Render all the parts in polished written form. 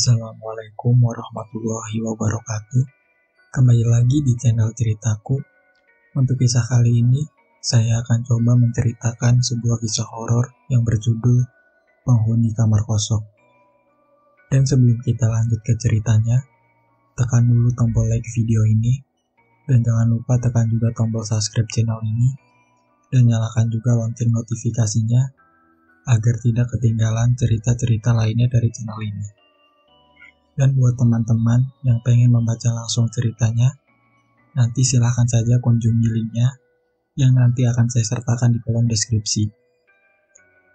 Assalamualaikum warahmatullahi wabarakatuh. Kembali lagi di channel ceritaku. Untuk kisah kali ini, saya akan coba menceritakan sebuah kisah horor yang berjudul Penghuni Kamar Kosong. Dan sebelum kita lanjut ke ceritanya, tekan dulu tombol like video ini, dan jangan lupa tekan juga tombol subscribe channel ini, dan nyalakan juga lonceng notifikasinya agar tidak ketinggalan cerita-cerita lainnya dari channel ini. Dan buat teman-teman yang pengen membaca langsung ceritanya, nanti silahkan saja kunjungi linknya yang nanti akan saya sertakan di kolom deskripsi.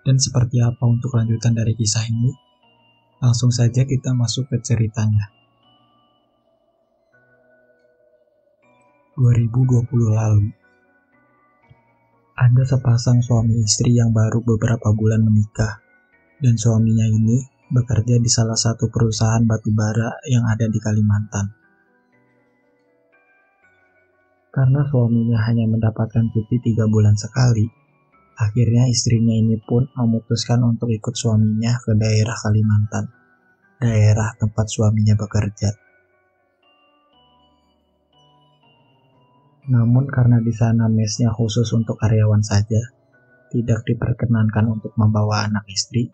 Dan seperti apa untuk lanjutan dari kisah ini? Langsung saja kita masuk ke ceritanya. 2020 lalu, ada sepasang suami istri yang baru beberapa bulan menikah, dan suaminya ini bekerja di salah satu perusahaan batubara yang ada di Kalimantan. Karena suaminya hanya mendapatkan cuti 3 bulan sekali, akhirnya istrinya ini pun memutuskan untuk ikut suaminya ke daerah Kalimantan, daerah tempat suaminya bekerja. Namun karena di sana mesnya khusus untuk karyawan saja, tidak diperkenankan untuk membawa anak istri,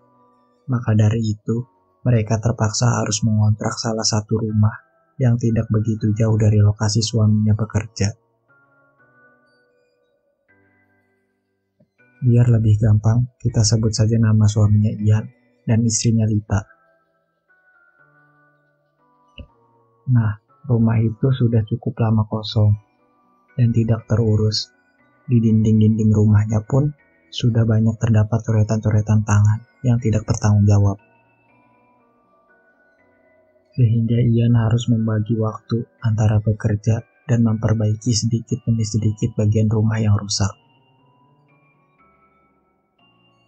maka dari itu mereka terpaksa harus mengontrak salah satu rumah yang tidak begitu jauh dari lokasi suaminya bekerja. Biar lebih gampang, kita sebut saja nama suaminya Ian dan istrinya Lita. Nah, rumah itu sudah cukup lama kosong dan tidak terurus. Di dinding-dinding rumahnya pun sudah banyak terdapat coretan-coretan tangan yang tidak bertanggung jawab. Sehingga Ian harus membagi waktu antara bekerja dan memperbaiki sedikit demi sedikit bagian rumah yang rusak.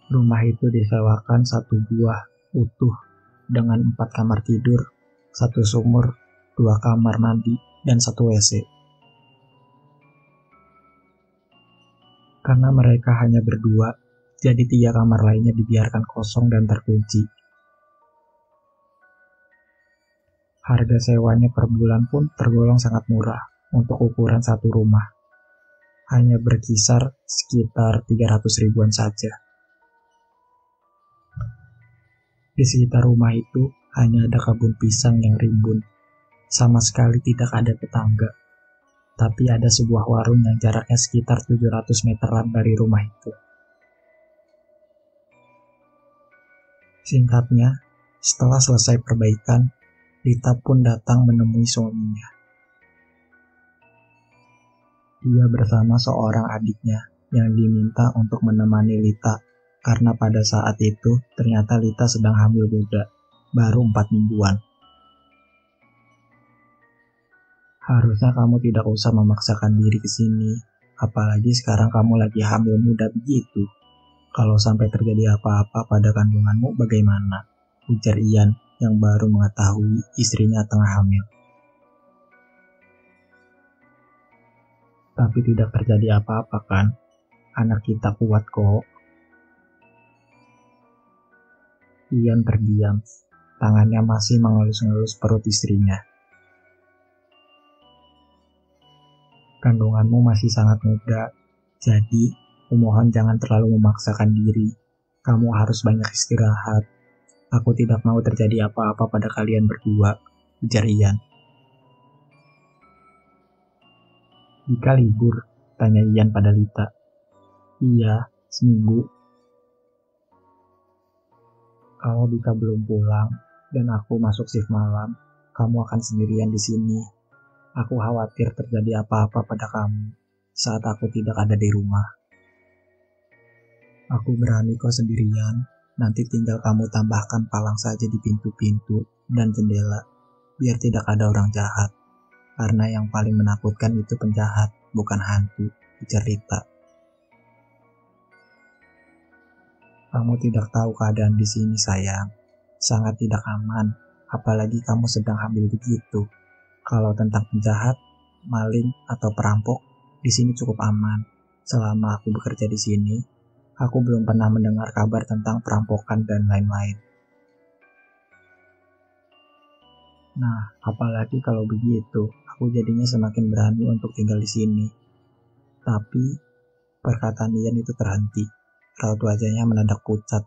Rumah itu disewakan satu buah utuh dengan 4 kamar tidur, 1 sumur, 2 kamar mandi, dan 1 WC. Karena mereka hanya berdua, jadi 3 kamar lainnya dibiarkan kosong dan terkunci. Harga sewanya per bulan pun tergolong sangat murah untuk ukuran satu rumah. Hanya berkisar sekitar 300 ribuan saja. Di sekitar rumah itu hanya ada kebun pisang yang rimbun. Sama sekali tidak ada tetangga. Tapi ada sebuah warung yang jaraknya sekitar 700 meteran dari rumah itu. Singkatnya, setelah selesai perbaikan, Lita pun datang menemui suaminya. Dia bersama seorang adiknya yang diminta untuk menemani Lita, karena pada saat itu ternyata Lita sedang hamil muda, baru 4 mingguan. Harusnya kamu tidak usah memaksakan diri ke sini, apalagi sekarang kamu lagi hamil muda begitu. Kalau sampai terjadi apa-apa pada kandunganmu bagaimana? Ujar Ian yang baru mengetahui istrinya tengah hamil. Tapi tidak terjadi apa-apa kan? Anak kita kuat kok. Ian terdiam, tangannya masih mengelus-ngelus perut istrinya. Kandunganmu masih sangat muda, jadi kumohon jangan terlalu memaksakan diri. Kamu harus banyak istirahat. Aku tidak mau terjadi apa-apa pada kalian berdua, ujar Ian. Dika libur? Tanya Ian pada Lita. Iya, seminggu. Kalau Dika belum pulang dan aku masuk shift malam, kamu akan sendirian di sini. Aku khawatir terjadi apa-apa pada kamu saat aku tidak ada di rumah. Aku berani kok sendirian, nanti tinggal kamu tambahkan palang saja di pintu-pintu dan jendela, biar tidak ada orang jahat. Karena yang paling menakutkan itu penjahat, bukan hantu, ujar Lita. Kamu tidak tahu keadaan di sini, sayang. Sangat tidak aman, apalagi kamu sedang hamil begitu. Kalau tentang penjahat, maling, atau perampok, di sini cukup aman. Selama aku bekerja di sini, aku belum pernah mendengar kabar tentang perampokan dan lain-lain. Nah, apalagi kalau begitu, aku jadinya semakin berani untuk tinggal di sini. Tapi, perkataan Ian itu terhenti. Raut wajahnya mendadak pucat.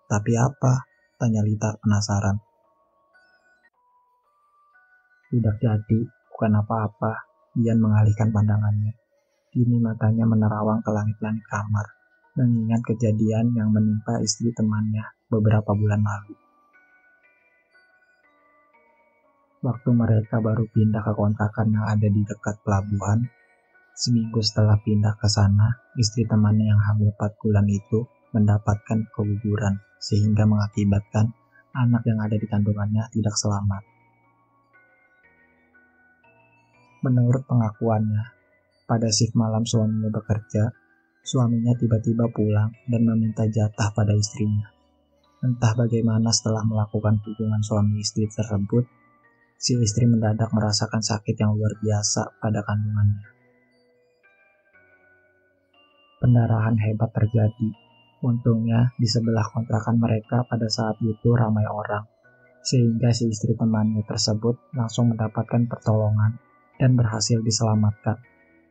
Tapi apa? Tanya Lita penasaran. Tidak jadi, bukan apa-apa. Ian mengalihkan pandangannya. Kini matanya menerawang ke langit-langit kamar, mengingat kejadian yang menimpa istri temannya beberapa bulan lalu. Waktu mereka baru pindah ke kontrakan yang ada di dekat pelabuhan, seminggu setelah pindah ke sana, istri temannya yang hamil 4 bulan itu mendapatkan keguguran, sehingga mengakibatkan anak yang ada di kandungannya tidak selamat. Menurut pengakuannya, pada shift malam suaminya bekerja, suaminya tiba-tiba pulang dan meminta jatah pada istrinya. Entah bagaimana setelah melakukan hubungan suami istri tersebut, si istri mendadak merasakan sakit yang luar biasa pada kandungannya. Pendarahan hebat terjadi. Untungnya di sebelah kontrakan mereka pada saat itu ramai orang, sehingga si istri temannya tersebut langsung mendapatkan pertolongan dan berhasil diselamatkan.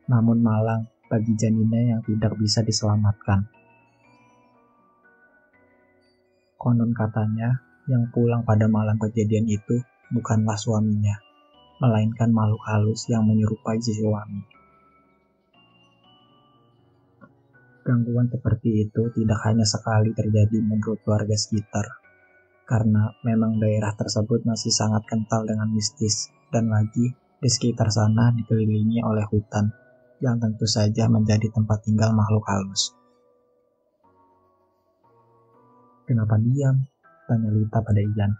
Namun malang bagi janinnya yang tidak bisa diselamatkan. Konon katanya, yang pulang pada malam kejadian itu bukanlah suaminya, melainkan makhluk halus yang menyerupai si suami. Gangguan seperti itu tidak hanya sekali terjadi menurut warga sekitar, karena memang daerah tersebut masih sangat kental dengan mistis, dan lagi di sekitar sana dikelilingi oleh hutan, yang tentu saja menjadi tempat tinggal makhluk halus. Kenapa diam? Tanya Lita pada Ian.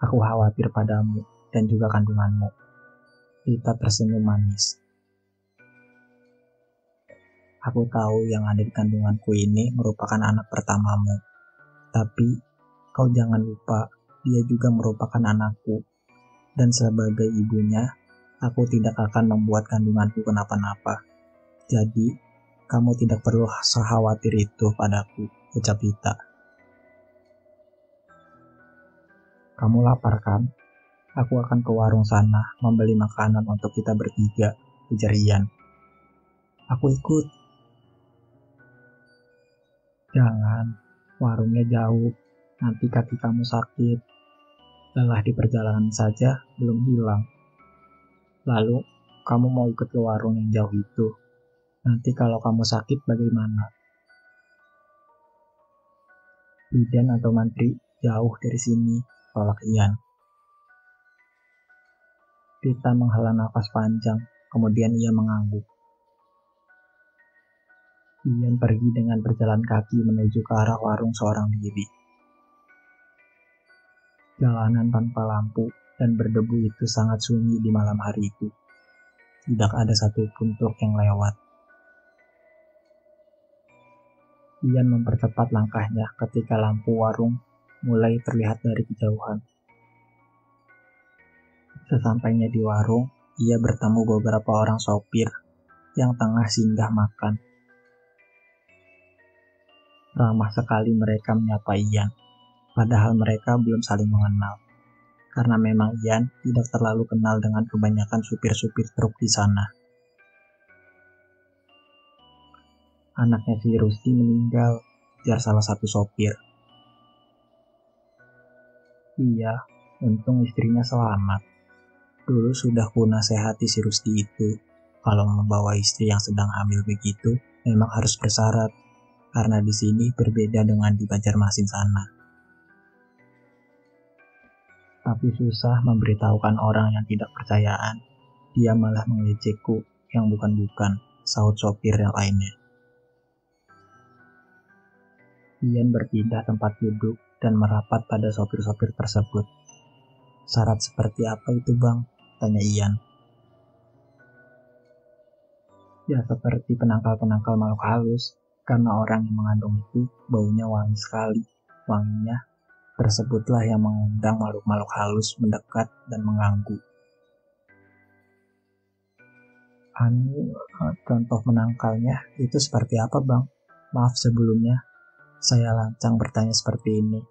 Aku khawatir padamu dan juga kandunganmu. Lita tersenyum manis. Aku tahu yang ada di kandunganku ini merupakan anak pertamamu. Tapi, kau jangan lupa, dia juga merupakan anakku. Dan sebagai ibunya, aku tidak akan membuat kandunganku kenapa-napa. Jadi, kamu tidak perlu khawatir itu padaku, ucap Lita. Kamu lapar kan? Aku akan ke warung sana membeli makanan untuk kita bertiga, ujar Ian. Aku ikut. Jangan, warungnya jauh, nanti kaki kamu sakit. Lelah di perjalanan saja belum hilang. Lalu, kamu mau ikut ke warung yang jauh itu. Nanti kalau kamu sakit bagaimana? Bidan atau mantri jauh dari sini, tolak Ian. Rita menghela nafas panjang, kemudian ia mengangguk. Ian pergi dengan berjalan kaki menuju ke arah warung seorang diri. Jalanan tanpa lampu dan berdebu itu sangat sunyi di malam hari itu. Tidak ada satupun truk yang lewat. Ian mempercepat langkahnya ketika lampu warung mulai terlihat dari kejauhan. Sesampainya di warung, ia bertemu beberapa orang sopir yang tengah singgah makan. Ramah sekali mereka menyapa Ian, padahal mereka belum saling mengenal. Karena memang Ian tidak terlalu kenal dengan kebanyakan supir-supir truk di sana. Anaknya si Rusty meninggal, ujar salah satu sopir. Iya, untung istrinya selamat. Dulu sudah ku nasihati si Rusty itu, kalau membawa istri yang sedang hamil begitu, memang harus bersyarat, karena di sini berbeda dengan di Banjarmasin sana. Tapi susah memberitahukan orang yang tidak percayaan. Dia malah mengejekku yang bukan-bukan, sahut sopir yang lainnya. Ian berpindah tempat duduk dan merapat pada sopir-sopir tersebut. Syarat seperti apa itu bang? Tanya Ian. Ya seperti penangkal-penangkal makhluk halus, karena orang yang mengandung itu baunya wangi sekali. Wanginya tersebutlah yang mengundang makhluk-makhluk halus mendekat dan mengganggu. Contoh menangkalnya itu seperti apa bang? Maaf sebelumnya, saya lancang bertanya seperti ini,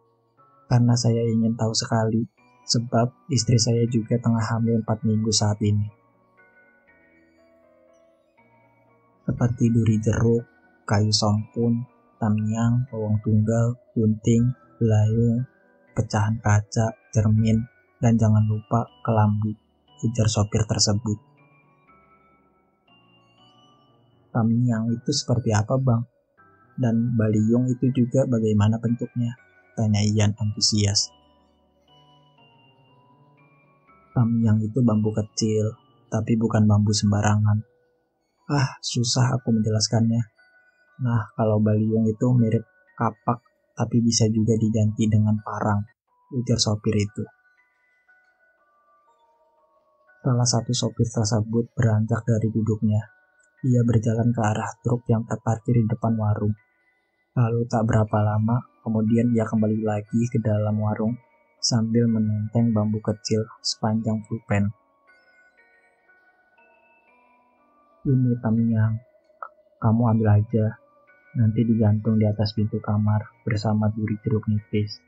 karena saya ingin tahu sekali sebab istri saya juga tengah hamil 4 minggu saat ini. Seperti duri jeruk, kayu sompun, tamyang, bawang tunggal, gunting, belayung, pecahan kaca, cermin, dan jangan lupa kelambu, ujar sopir tersebut. Tamyang itu seperti apa, Bang? Dan baliyung itu juga bagaimana bentuknya? Tanya Ian antusias. Tamyang itu bambu kecil, tapi bukan bambu sembarangan. Susah aku menjelaskannya. Nah, kalau baliyung itu mirip kapak, tapi bisa juga diganti dengan parang, ujar sopir itu. Salah satu sopir tersebut beranjak dari duduknya. Ia berjalan ke arah truk yang terparkir di depan warung. Lalu tak berapa lama, kemudian ia kembali lagi ke dalam warung sambil menenteng bambu kecil sepanjang pulpen. Ini tamyang, kamu ambil aja, nanti digantung di atas pintu kamar bersama duri jeruk nipis,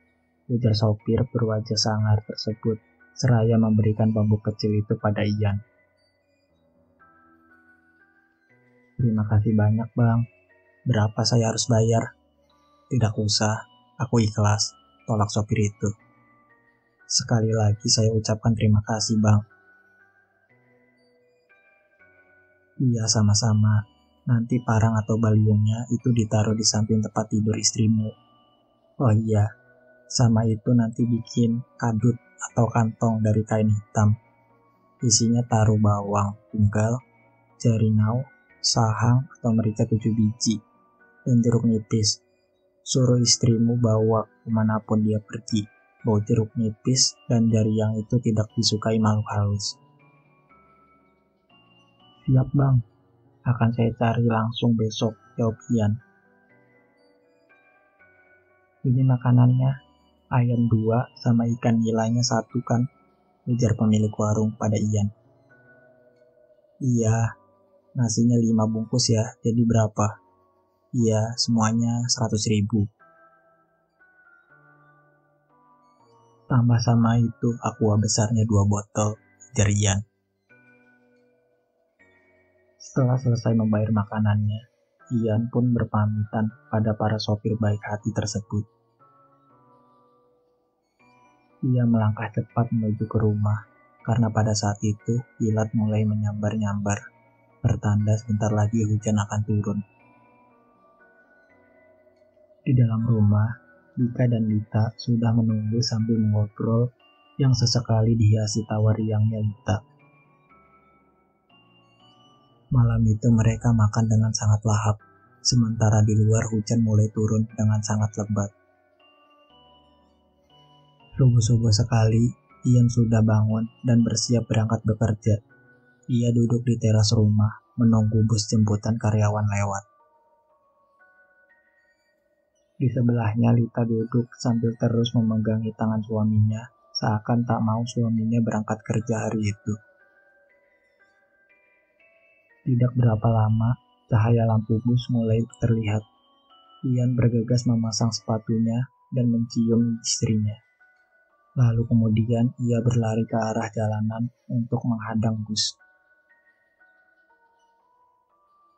ujar sopir berwajah sangar tersebut, seraya memberikan bambu kecil itu pada Ian. Terima kasih banyak, Bang. Berapa saya harus bayar? Tidak usah, aku ikhlas, tolak sopir itu. Sekali lagi saya ucapkan terima kasih, Bang. Iya, sama-sama. Nanti parang atau baliyungnya itu ditaruh di samping tempat tidur istrimu. Oh iya, sama itu nanti bikin kadut atau kantong dari kain hitam. Isinya taruh bawang tunggal, jaringau, sahang atau merica 7 biji, dan jeruk nipis. Suruh istrimu bawa kemanapun dia pergi. Bau jeruk nipis dan jari yang itu tidak disukai makhluk halus. Siap, Bang. Akan saya cari langsung besok, jawab Ian. Ini makanannya, ayam 2 sama ikan nilainya 1 kan, ujar pemilik warung pada Ian. Iya, nasinya 5 bungkus ya, jadi berapa? Iya, semuanya 100.000. Tambah sama itu aqua besarnya 2 botol, ujar Ian. Setelah selesai membayar makanannya, Ian pun berpamitan pada para sopir baik hati tersebut. Ia melangkah cepat menuju ke rumah, karena pada saat itu kilat mulai menyambar-nyambar, pertanda sebentar lagi hujan akan turun. Di dalam rumah, Dika dan Lita sudah menunggu sambil mengobrol yang sesekali dihiasi tawa riangnya Lita. Malam itu mereka makan dengan sangat lahap, sementara di luar hujan mulai turun dengan sangat lebat. Subuh-subuh sekali, Ian sudah bangun dan bersiap berangkat bekerja. Ia duduk di teras rumah, menunggu bus jemputan karyawan lewat. Di sebelahnya Lita duduk sambil terus memegangi tangan suaminya, seakan tak mau suaminya berangkat kerja hari itu. Tidak berapa lama, cahaya lampu bus mulai terlihat. Ian bergegas memasang sepatunya dan mencium istrinya. Lalu kemudian ia berlari ke arah jalanan untuk menghadang bus.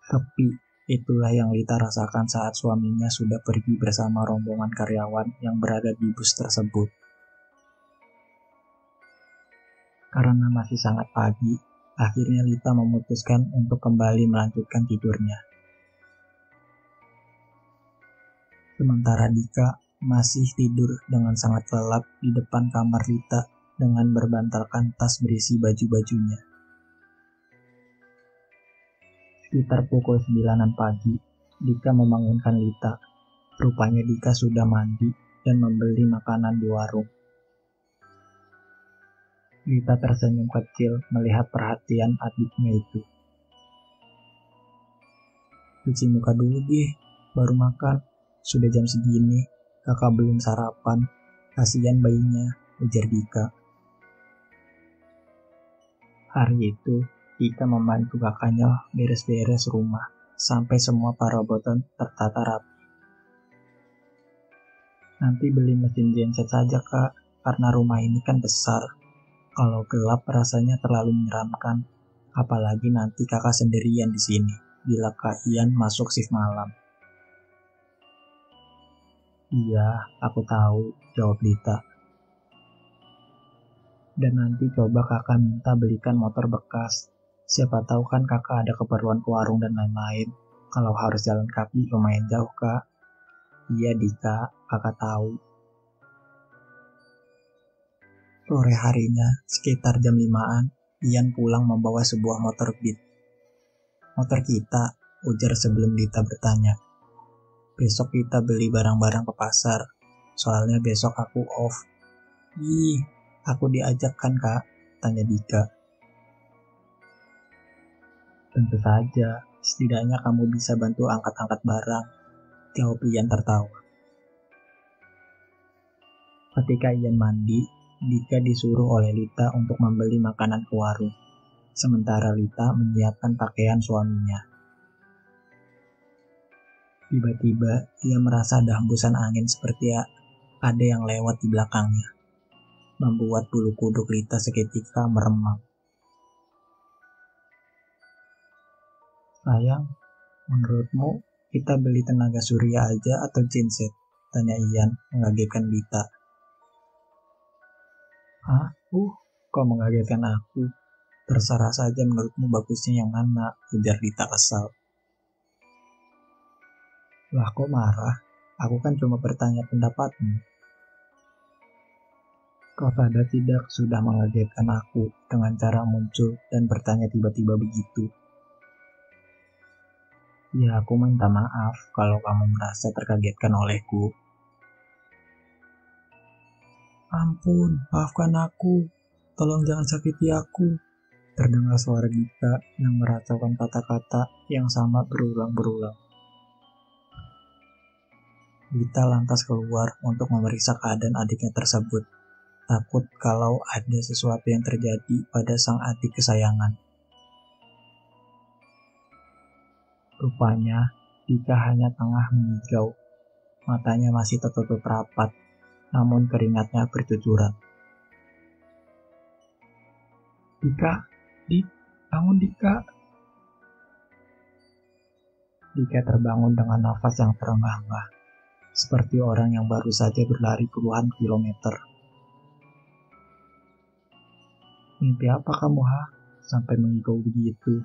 Sepi, itulah yang Lita rasakan saat suaminya sudah pergi bersama rombongan karyawan yang berada di bus tersebut. Karena masih sangat pagi, akhirnya Lita memutuskan untuk kembali melanjutkan tidurnya. Sementara Dika masih tidur dengan sangat lelap di depan kamar Lita dengan berbantalkan tas berisi baju-bajunya. Sekitar pukul 9 pagi, Dika membangunkan Lita. Rupanya Dika sudah mandi dan membeli makanan di warung. Lita tersenyum kecil melihat perhatian adiknya itu. Cuci muka dulu, Gih. Baru makan. Sudah jam segini. Kakak belum sarapan. Kasihan bayinya, ujar Dika. Hari itu, Dika membantu kakaknya beres-beres rumah sampai semua perabotan tertata rapi. Nanti beli mesin genset saja, Kak. karena rumah ini kan besar. Kalau gelap rasanya terlalu menyeramkan. Apalagi nanti kakak sendirian di sini, bila Kak Ian masuk shift malam. Iya, aku tahu, jawab Dita. Dan nanti coba kakak minta belikan motor bekas. Siapa tahu kan kakak ada keperluan ke warung dan lain-lain. Kalau harus jalan kaki lumayan jauh, Kak. Iya, Dika, kakak tahu. Sore harinya, sekitar jam 5-an, Ian pulang membawa sebuah motor Beat. Motor kita, ujar sebelum Dita bertanya. Besok kita beli barang-barang ke pasar, soalnya besok aku off. Ih, aku diajak kan Kak? Tanya Dika. Tentu saja, setidaknya kamu bisa bantu angkat-angkat barang, jawab Ian tertawa. Ketika Ian mandi, Dika disuruh oleh Lita untuk membeli makanan ke warung, sementara Lita menyiapkan pakaian suaminya. Tiba-tiba, ia merasa ada hembusan angin seperti ada yang lewat di belakangnya, membuat bulu kuduk Lita seketika meremang. Sayang, menurutmu kita beli tenaga surya aja atau genset? Tanya Ian, mengagetkan Lita. Hah? Kau mengagetkan aku. Terserah saja menurutmu bagusnya yang mana, ujar Lita kesal. Lah kok marah? Aku kan cuma bertanya pendapatmu. Kau sadar tidak sudah mengagetkan aku dengan cara muncul dan bertanya tiba-tiba begitu. Ya aku minta maaf kalau kamu merasa terkagetkan olehku. Ampun, maafkan aku. Tolong jangan sakiti aku. Terdengar suara Dika yang meracaukan kata-kata yang sama berulang-berulang. Dita lantas keluar untuk memeriksa keadaan adiknya tersebut. Takut kalau ada sesuatu yang terjadi pada sang adik kesayangan. Rupanya, Dika hanya tengah mengigau. Matanya masih tertutup rapat, namun keringatnya bercucuran. Dika, bangun Dika. Dika terbangun dengan nafas yang terengah-engah, seperti orang yang baru saja berlari puluhan kilometer. Mimpi apa kamu, sampai mengigau begitu?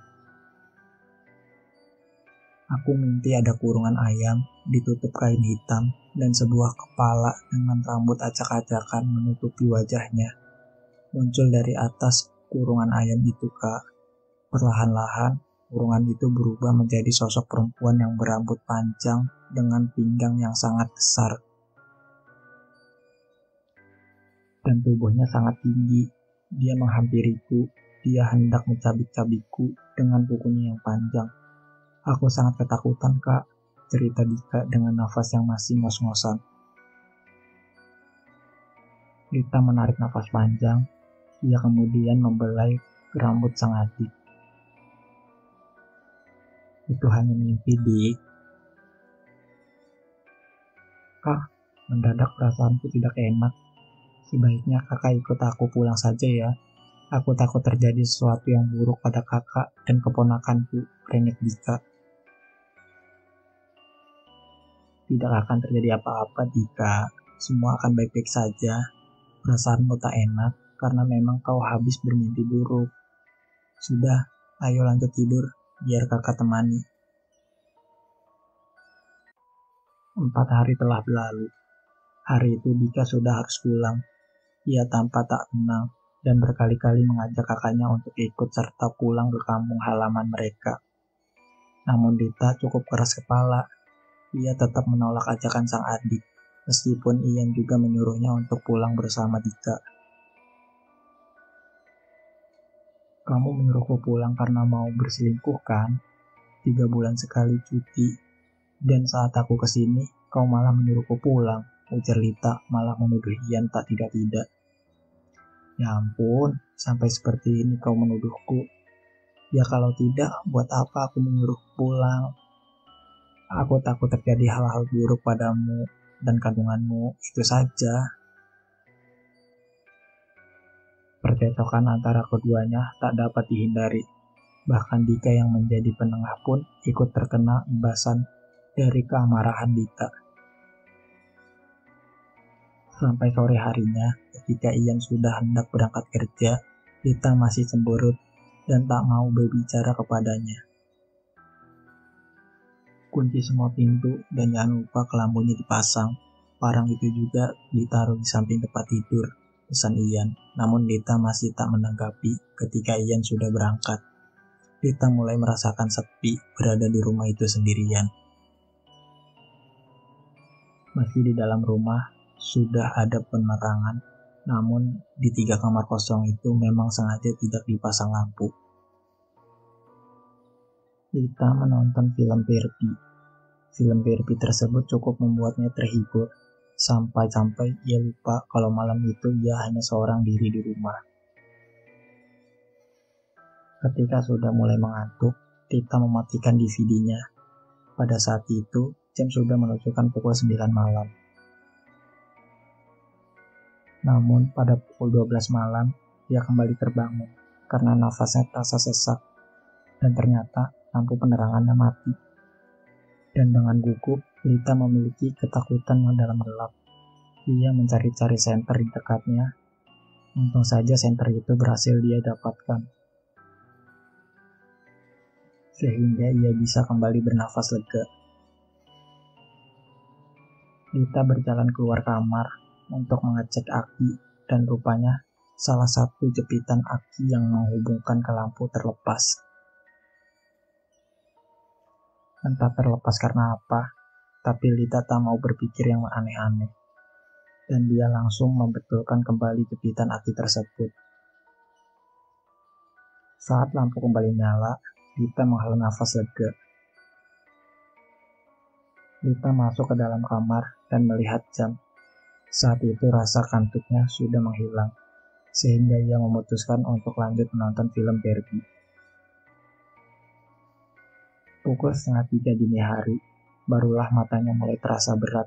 Aku mimpi ada kurungan ayam, ditutup kain hitam, dan sebuah kepala dengan rambut acak-acakan menutupi wajahnya. Muncul dari atas kurungan ayam itu, Kak. Perlahan-lahan, kurungan itu berubah menjadi sosok perempuan yang berambut panjang dengan pinggang yang sangat besar. Dan tubuhnya sangat tinggi. Dia menghampiriku, dia hendak mencabik-cabikku dengan kukunya yang panjang. Aku sangat ketakutan, Kak, cerita Dika dengan nafas yang masih ngos-ngosan. Dita menarik nafas panjang, ia kemudian membelai rambut sang adik. Itu hanya mimpi, Dik. Kak, mendadak perasaanku tidak enak. Sebaiknya kakak ikut aku pulang saja ya. Aku takut terjadi sesuatu yang buruk pada kakak dan keponakanku, rengek Dika. Tidak akan terjadi apa-apa, Dika. Semua akan baik-baik saja. Perasaanmu tak enak karena memang kau habis bermimpi buruk. Sudah, ayo lanjut tidur, biar kakak temani. 4 hari telah berlalu. Hari itu Dika sudah harus pulang. Ia tampak tak tenang dan berkali-kali mengajak kakaknya untuk ikut serta pulang ke kampung halaman mereka. Namun Dita cukup keras kepala. Ia tetap menolak ajakan sang adik, meskipun Ian juga menyuruhnya untuk pulang bersama Dika. Kamu menyuruhku pulang karena mau berselingkuh kan? 3 bulan sekali cuti, dan saat aku kesini, kau malah menyuruhku pulang, ujar Lita malah menuduh Ian tak tidak-tidak. Ya ampun, sampai seperti ini kau menuduhku. Ya kalau tidak, buat apa aku menyuruh pulang? Aku takut terjadi hal-hal buruk padamu dan kandunganmu, itu saja. Percekcokan antara keduanya tak dapat dihindari. Bahkan Dika yang menjadi penengah pun ikut terkena imbasan dari keamarahan Dita. Sampai sore harinya, ketika Ian sudah hendak berangkat kerja, Dita masih cemberut dan tak mau berbicara kepadanya. Kunci semua pintu dan jangan lupa kelambunya dipasang. Parang itu juga ditaruh di samping tempat tidur, pesan Ian. Namun Dita masih tak menanggapi ketika Ian sudah berangkat. Dita mulai merasakan sepi berada di rumah itu sendirian. Meski di dalam rumah sudah ada penerangan, namun di 3 kamar kosong itu memang sengaja tidak dipasang lampu. Dita menonton film Barbie. Film Barbie tersebut cukup membuatnya terhibur, sampai-sampai ia lupa kalau malam itu ia hanya seorang diri di rumah. Ketika sudah mulai mengantuk, Dita mematikan DVD-nya. Pada saat itu, jam sudah menunjukkan pukul 9 malam. Namun pada pukul 12 malam, ia kembali terbangun karena nafasnya terasa sesak dan ternyata lampu penerangannya mati. Dan dengan gugup, Dita memiliki ketakutan yang dalam gelap. Ia mencari-cari senter di dekatnya. Untung saja senter itu berhasil dia dapatkan. Sehingga ia bisa kembali bernafas lega. Dita berjalan keluar kamar untuk mengecek aki dan rupanya salah satu jepitan aki yang menghubungkan ke lampu terlepas. Entah terlepas karena apa, tapi Dita tak mau berpikir yang aneh-aneh. Dan dia langsung membetulkan kembali jepitan aki tersebut. Saat lampu kembali nyala, Dita menghela nafas lega. Dita masuk ke dalam kamar dan melihat jam. Saat itu rasa kantuknya sudah menghilang, sehingga ia memutuskan untuk lanjut menonton film Barbie. Pukul 2:30 dini hari, barulah matanya mulai terasa berat.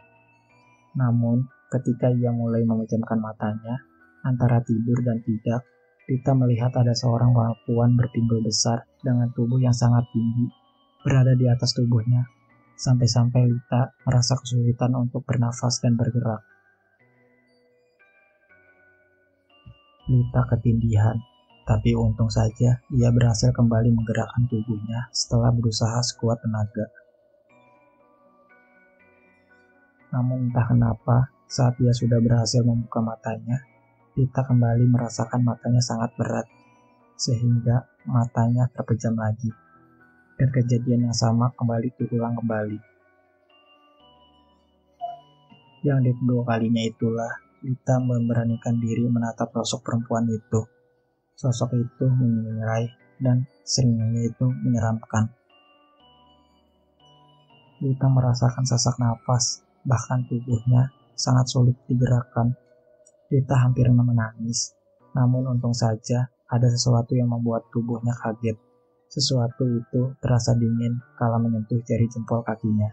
Namun, ketika ia mulai memejamkan matanya, antara tidur dan tidak, Dita melihat ada seorang perempuan berpinggul besar dengan tubuh yang sangat tinggi berada di atas tubuhnya, sampai-sampai Dita merasa kesulitan untuk bernafas dan bergerak. Dita ketindihan, tapi untung saja ia berhasil kembali menggerakkan tubuhnya setelah berusaha sekuat tenaga. Namun entah kenapa, saat ia sudah berhasil membuka matanya, Dita kembali merasakan matanya sangat berat, sehingga matanya terpejam lagi. Dan kejadian yang sama kembali terulang kembali. Yang di kedua kalinya itulah, Dita memberanikan diri menatap sosok perempuan itu. Sosok itu menyeringai dan seringnya itu menyeramkan. Dita merasakan sesak nafas, bahkan tubuhnya sangat sulit digerakkan. Dita hampir menangis, namun untung saja ada sesuatu yang membuat tubuhnya kaget. Sesuatu itu terasa dingin kala menyentuh jari jempol kakinya.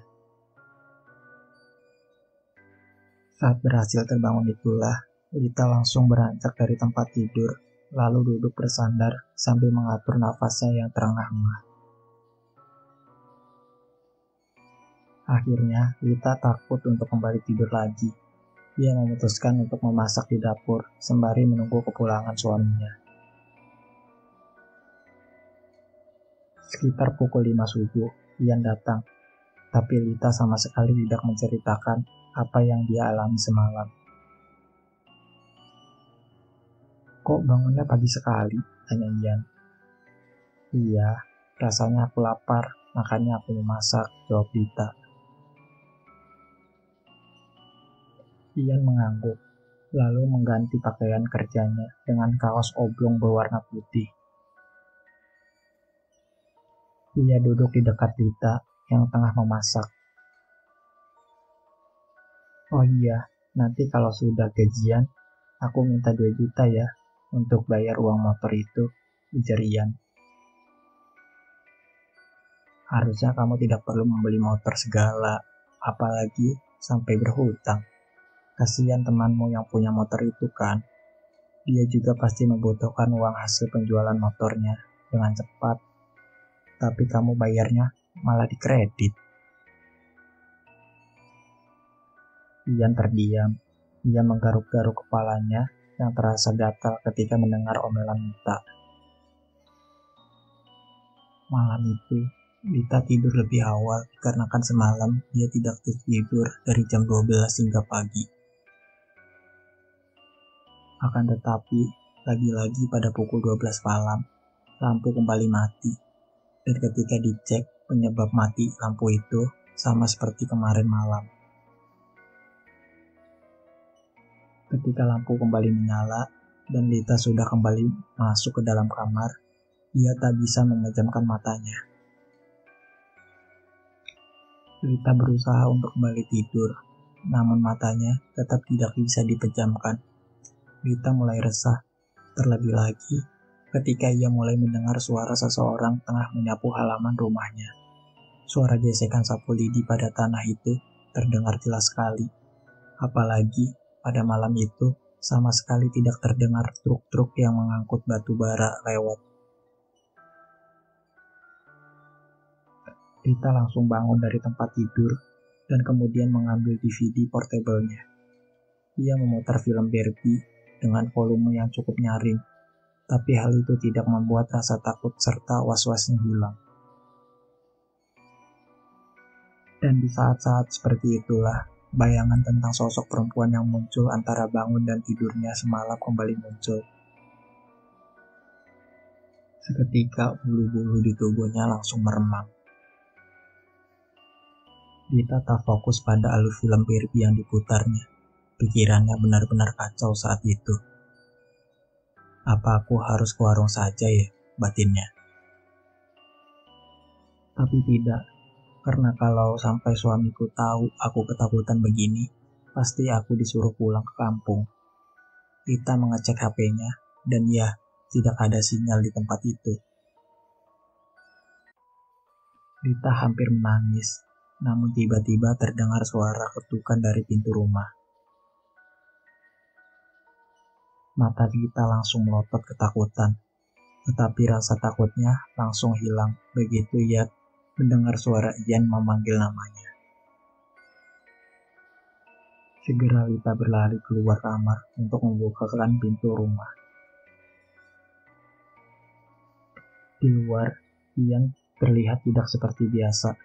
Saat berhasil terbangun itulah, Dita langsung beranjak dari tempat tidur, lalu duduk bersandar sambil mengatur nafasnya yang terengah-engah. Akhirnya, Dita takut untuk kembali tidur lagi. Dia memutuskan untuk memasak di dapur, sembari menunggu kepulangan suaminya. Sekitar pukul 5 subuh, Ian datang. Tapi Dita sama sekali tidak menceritakan apa yang dia alami semalam. Kok bangunnya pagi sekali? Tanya Ian. Iya, rasanya aku lapar, makanya aku memasak, jawab Dita. Ian mengangguk, lalu mengganti pakaian kerjanya dengan kaos oblong berwarna putih. Ia duduk di dekat Dita yang tengah memasak. Oh iya, nanti kalau sudah gajian, aku minta 2 juta ya untuk bayar uang motor itu, ujar Ian. Harusnya kamu tidak perlu membeli motor segala, apalagi sampai berhutang. Kasihan temanmu yang punya motor itu kan. Dia juga pasti membutuhkan uang hasil penjualan motornya dengan cepat, tapi kamu bayarnya malah di kredit. Ian terdiam. Ia menggaruk-garuk kepalanya yang terasa gatal ketika mendengar omelan Lita. Malam itu, Lita tidur lebih awal dikarenakan semalam dia tidak tertidur dari jam 12 hingga pagi. Akan tetapi, lagi-lagi pada pukul 12 malam, lampu kembali mati. Dan ketika dicek, penyebab mati lampu itu sama seperti kemarin malam. Ketika lampu kembali menyala dan Lita sudah kembali masuk ke dalam kamar, ia tak bisa memejamkan matanya. Lita berusaha untuk kembali tidur, namun matanya tetap tidak bisa dipejamkan. Lita mulai resah, terlebih lagi ketika ia mulai mendengar suara seseorang tengah menyapu halaman rumahnya. Suara gesekan sapu lidi pada tanah itu terdengar jelas sekali, apalagi pada malam itu sama sekali tidak terdengar truk-truk yang mengangkut batu bara lewat. Lita langsung bangun dari tempat tidur dan kemudian mengambil DVD portable-nya. Ia memutar film Barbie dengan volume yang cukup nyaring, tapi hal itu tidak membuat rasa takut serta was-wasnya hilang. Dan di saat-saat seperti itulah, bayangan tentang sosok perempuan yang muncul antara bangun dan tidurnya semalam kembali muncul. Seketika bulu-bulu di tubuhnya langsung meremang. Lita tak fokus pada alur film Barbie yang diputarnya. Pikirannya benar-benar kacau saat itu. Apa aku harus ke warung saja ya, batinnya. Tapi tidak, karena kalau sampai suamiku tahu aku ketakutan begini, pasti aku disuruh pulang ke kampung. Lita mengecek HP-nya, dan ya, tidak ada sinyal di tempat itu. Lita hampir menangis, namun tiba-tiba terdengar suara ketukan dari pintu rumah. Mata Lita langsung melotot ketakutan, tetapi rasa takutnya langsung hilang begitu ia mendengar suara Ian memanggil namanya. Segera Lita berlari keluar kamar untuk membukakan pintu rumah. Di luar, Ian terlihat tidak seperti biasa.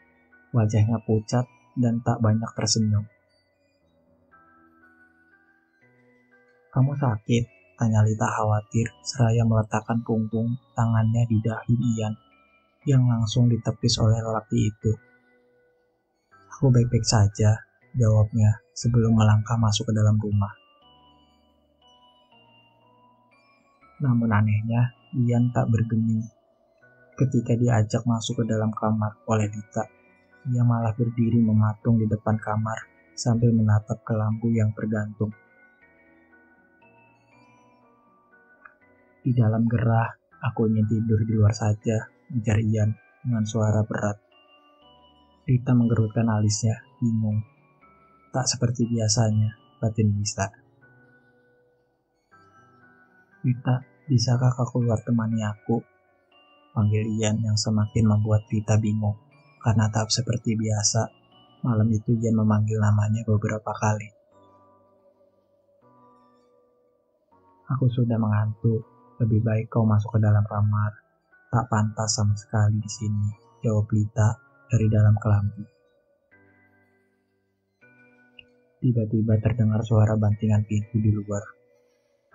Wajahnya pucat dan tak banyak tersenyum. "Kamu sakit?" tanya Lita khawatir seraya meletakkan punggung tangannya di dahi Ian yang langsung ditepis oleh lelaki itu. "Aku baik-baik saja," jawabnya sebelum melangkah masuk ke dalam rumah. Namun anehnya, Ian tak bergeming. Ketika diajak masuk ke dalam kamar oleh Lita, ia malah berdiri mematung di depan kamar sambil menatap ke lampu yang bergantung. "Di dalam gerah, aku ingin tidur di luar saja," ujar Ian dengan suara berat. Lita menggerutkan alisnya, bingung. Tak seperti biasanya, batin Lita. "Lita, bisakah kau keluar temani aku?" panggil Ian yang semakin membuat Lita bingung. Karena tak seperti biasa, malam itu Ian memanggil namanya beberapa kali. "Aku sudah mengantuk, lebih baik kau masuk ke dalam kamar. Tak pantas sama sekali di sini," jawab Lita dari dalam kelambu. Tiba-tiba terdengar suara bantingan pintu di luar.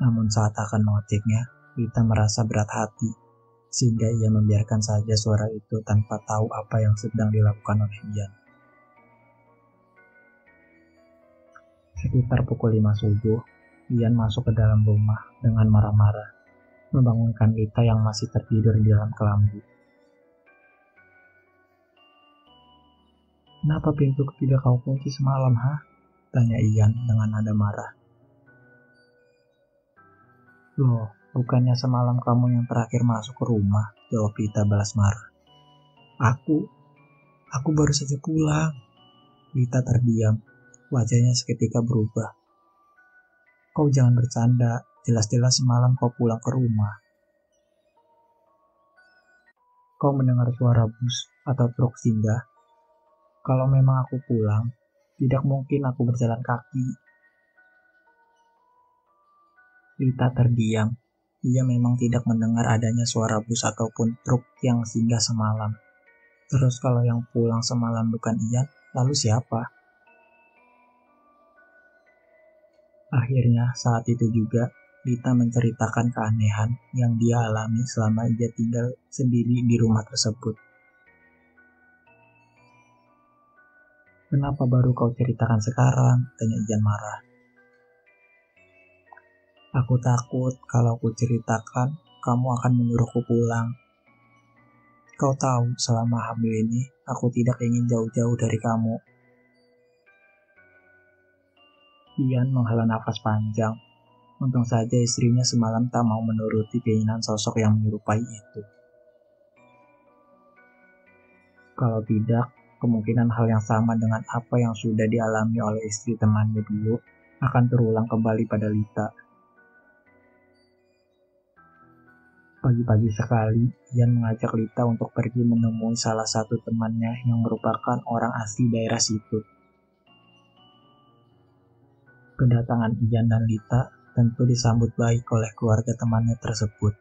Namun saat akan mengeceknya, Lita merasa berat hati, sehingga ia membiarkan saja suara itu tanpa tahu apa yang sedang dilakukan oleh Ian. Sekitar pukul 5 subuh, Ian masuk ke dalam rumah dengan marah-marah, membangunkan Lita yang masih tertidur di dalam kelambu. "Kenapa pintu tidak kau kunci semalam, ha?" tanya Ian dengan nada marah. "Loh, bukannya semalam kamu yang terakhir masuk ke rumah?" jawab Lita balas marah. Aku baru saja pulang." Lita terdiam, wajahnya seketika berubah. "Kau jangan bercanda, Jelas-jelas semalam kau pulang ke rumah. Kau mendengar suara bus atau truk singgah? Kalau memang aku pulang, tidak mungkin aku berjalan kaki. Lita terdiam. Ia memang tidak mendengar adanya suara bus ataupun truk yang singgah semalam. Terus kalau yang pulang semalam bukan Ian, lalu siapa? Akhirnya saat itu juga Lita menceritakan keanehan yang dia alami selama ia tinggal sendiri di rumah tersebut. Kenapa baru kau ceritakan sekarang? Tanya Ian marah. Aku takut kalau ku ceritakan, kamu akan menyuruhku pulang. Kau tahu, selama hamil ini, aku tidak ingin jauh-jauh dari kamu. Ian menghela nafas panjang. Untung saja istrinya semalam tak mau menuruti keinginan sosok yang menyerupai itu. Kalau tidak, kemungkinan hal yang sama dengan apa yang sudah dialami oleh istri temannya dulu akan terulang kembali pada Lita. Pagi-pagi sekali, Ian mengajak Lita untuk pergi menemui salah satu temannya yang merupakan orang asli daerah situ. Kedatangan Ian dan Lita tentu disambut baik oleh keluarga temannya tersebut.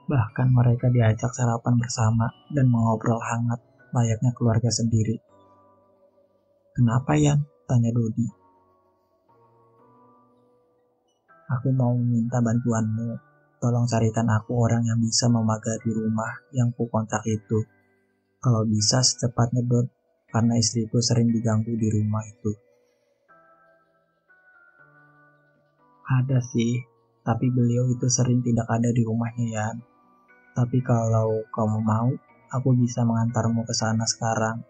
Bahkan mereka diajak sarapan bersama dan mengobrol hangat layaknya keluarga sendiri. Kenapa Ian? Tanya Dodi. Aku mau meminta bantuanmu. Tolong carikan aku orang yang bisa memagari rumah yang kukontrak itu. Kalau bisa secepatnya Dod, karena istriku sering diganggu di rumah itu. Ada sih, tapi beliau itu sering tidak ada di rumahnya Yan. Tapi kalau kamu mau, aku bisa mengantarmu ke sana sekarang.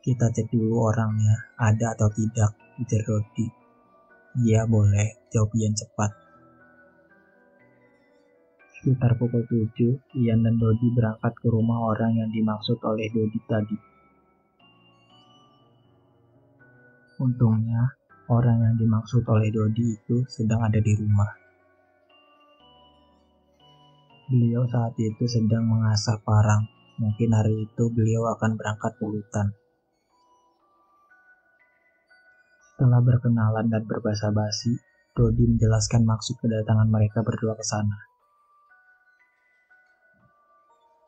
Kita cek dulu orangnya, ada atau tidak, ujar Dodi. Iya boleh, jawab Ian cepat. Sekitar pukul 7, Ian dan Dodi berangkat ke rumah orang yang dimaksud oleh Dodi tadi. Untungnya, orang yang dimaksud oleh Dodi itu sedang ada di rumah. Beliau saat itu sedang mengasah parang. Mungkin hari itu beliau akan berangkat ke hutan. Setelah berkenalan dan berbasa-basi, Dodi menjelaskan maksud kedatangan mereka berdua ke sana.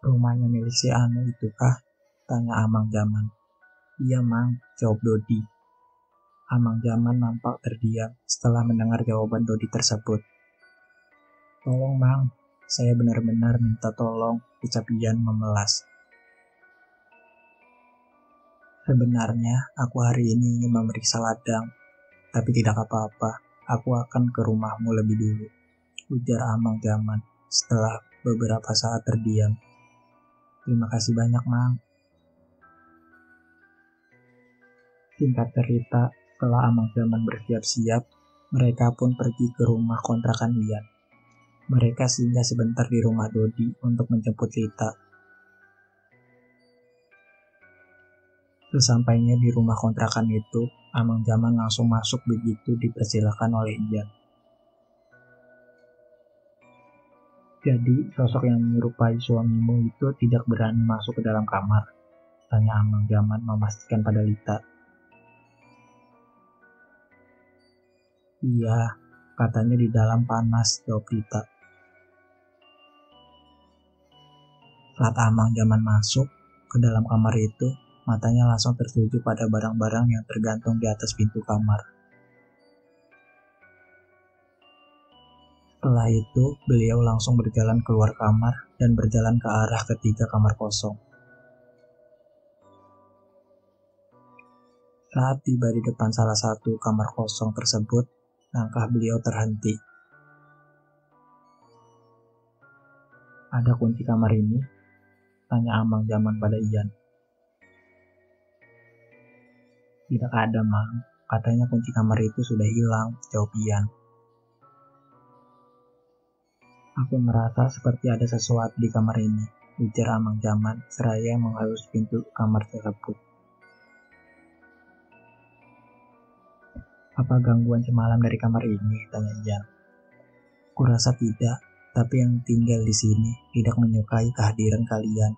Rumahnya milik si Anu itu kah? Tanya Amang Jaman. Iya Mang, jawab Dodi. Amang Jaman nampak terdiam setelah mendengar jawaban Dodi tersebut. Tolong Mang, saya benar-benar minta tolong, ucap Ian memelas. Sebenarnya aku hari ini ingin memeriksa ladang, tapi tidak apa-apa, aku akan ke rumahmu lebih dulu, ujar Amang Jaman setelah beberapa saat terdiam. Terima kasih banyak Mang. Singkat cerita, setelah Amang Jaman bersiap-siap, mereka pun pergi ke rumah kontrakan Ian. Mereka singgah sebentar di rumah Dodi untuk menjemput Lita. Sesampainya di rumah kontrakan itu, Amang Jaman langsung masuk begitu dipersilakan oleh Ian. Jadi, sosok yang menyerupai suamimu itu tidak berani masuk ke dalam kamar? Tanya Amang Jaman memastikan pada Lita. Iya, katanya di dalam panas, jawab Lita. Saat Amang Jaman masuk ke dalam kamar itu, matanya langsung tertuju pada barang-barang yang tergantung di atas pintu kamar. Setelah itu, beliau langsung berjalan keluar kamar dan berjalan ke arah ketiga kamar kosong. Saat tiba di depan salah satu kamar kosong tersebut, langkah beliau terhenti. Ada kunci kamar ini? Tanya Amang Jaman pada Ian. Tidak ada, Mang. Katanya kunci kamar itu sudah hilang, jawab Ian. Aku merasa seperti ada sesuatu di kamar ini, ujar Amang Jaman seraya mengelus pintu kamar tersebut. Apa gangguan semalam dari kamar ini? Tanya Ian. Kurasa tidak, tapi yang tinggal di sini tidak menyukai kehadiran kalian.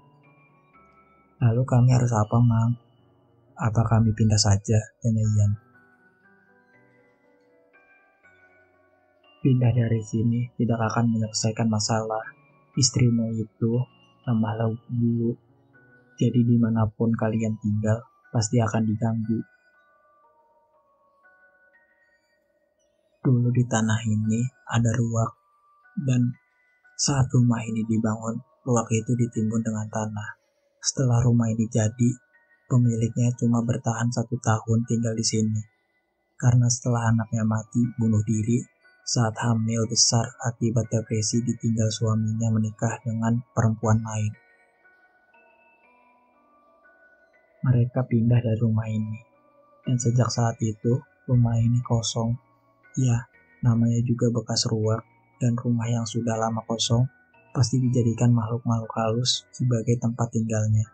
Lalu kami harus apa, Mang? Apa kami pindah saja? Tanya Ian. Pindah dari sini tidak akan menyelesaikan masalah. Istrimu itu tambah bulu. Jadi dimanapun kalian tinggal, pasti akan diganggu. Dulu di tanah ini ada ruak, dan saat rumah ini dibangun, ruak itu ditimbun dengan tanah. Setelah rumah ini jadi, pemiliknya cuma bertahan 1 tahun tinggal di sini. Karena setelah anaknya mati bunuh diri, saat hamil besar akibat depresi ditinggal suaminya menikah dengan perempuan lain. Mereka pindah dari rumah ini, dan sejak saat itu rumah ini kosong. Ya, namanya juga bekas ruak, dan rumah yang sudah lama kosong pasti dijadikan makhluk-makhluk halus sebagai tempat tinggalnya.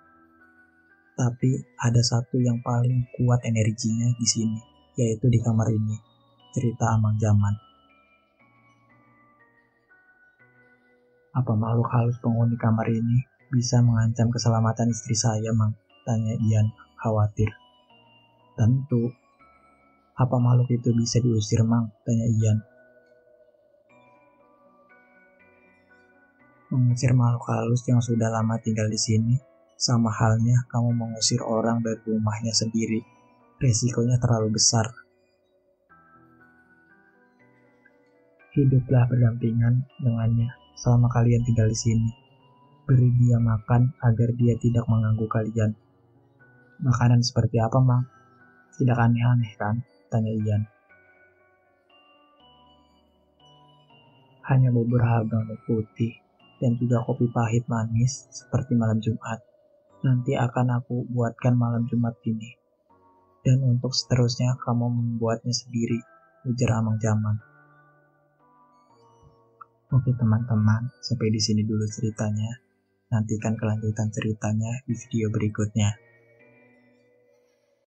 Tapi ada satu yang paling kuat energinya di sini, yaitu di kamar ini. Cerita Amang Zaman. Apa makhluk halus penghuni kamar ini bisa mengancam keselamatan istri saya, Mang? Tanya Ian khawatir. Tentu. Apa makhluk itu bisa diusir, Mang? Tanya Ian. Mengusir makhluk halus yang sudah lama tinggal di sini, sama halnya kamu mengusir orang dari rumahnya sendiri. Resikonya terlalu besar. Hiduplah berdampingan dengannya selama kalian tinggal di sini. Beri dia makan agar dia tidak mengganggu kalian. Makanan seperti apa, Mang? Tidak aneh-aneh kan? Tanya Ian. Hanya bubur habang putih dan juga kopi pahit manis seperti malam Jumat. Nanti akan aku buatkan malam Jumat ini. Dan untuk seterusnya kamu membuatnya sendiri, ujar Amang Zaman. Oke teman-teman, sampai di sini dulu ceritanya. Nantikan kelanjutan ceritanya di video berikutnya.